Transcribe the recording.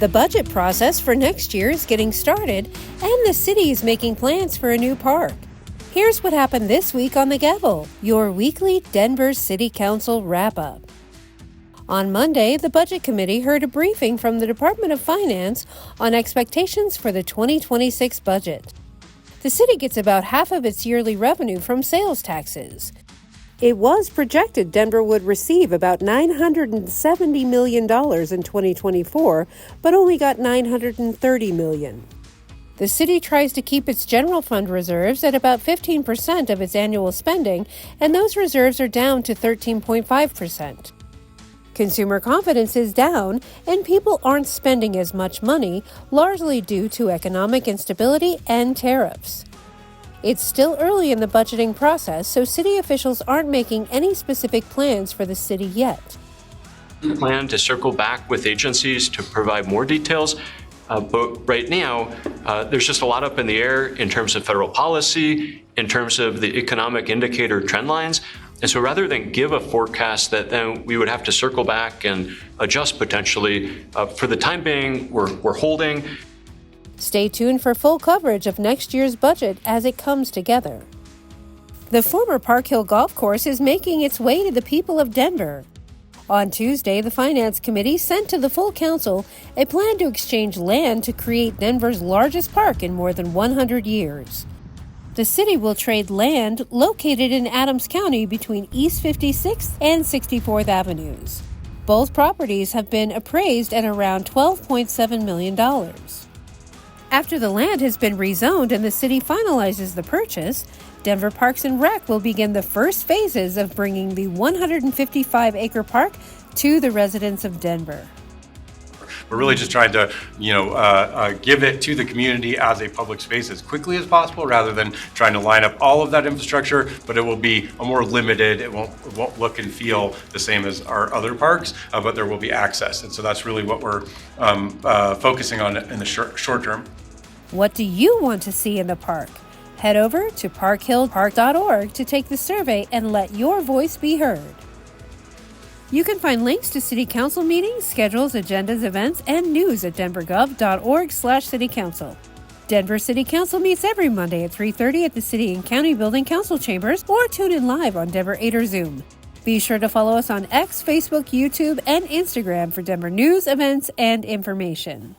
The budget process for next year is getting started, and the city is making plans for a new park. Here's what happened this week on The Gavel, your weekly Denver City Council wrap-up. On Monday, the Budget Committee heard a briefing from the Department of Finance on expectations for the 2026 budget. The city gets about half of its yearly revenue from sales taxes. It was projected Denver would receive about $970 million in 2024, but only got $930 million. The city tries to keep its general fund reserves at about 15% of its annual spending, and those reserves are down to 13.5%. Consumer confidence is down, and people aren't spending as much money, largely due to economic instability and tariffs. It's still early in the budgeting process, so city officials aren't making any specific plans for the city yet. We plan to circle back with agencies to provide more details, but right now, there's just a lot up in the air in terms of federal policy, in terms of the economic indicator trend lines. And so rather than give a forecast that then we would have to circle back and adjust potentially, for the time being, we're holding. Stay tuned for full coverage of next year's budget as it comes together. The former Park Hill Golf Course is making its way to the people of Denver. On Tuesday, the Finance Committee sent to the full council a plan to exchange land to create Denver's largest park in more than 100 years. The city will trade land located in Adams County between East 56th and 64th Avenues. Both properties have been appraised at around $12.7 million. After the land has been rezoned and the city finalizes the purchase, Denver Parks and Rec will begin the first phases of bringing the 155-acre park to the residents of Denver. We're really just trying to, give it to the community as a public space as quickly as possible, rather than trying to line up all of that infrastructure. But it will be a more limited. It won't look and feel the same as our other parks, but there will be access, and so that's really what we're focusing on in the short term. What do you want to see in the park? Head over to parkhillpark.org to take the survey and let your voice be heard. You can find links to City Council meetings, schedules, agendas, events, and news at denvergov.org/citycouncil. Denver City Council meets every Monday at 3:30 at the City and County Building Council Chambers, or tune in live on Denver 8 or Zoom. Be sure to follow us on X, Facebook, YouTube, and Instagram for Denver news, events, and information.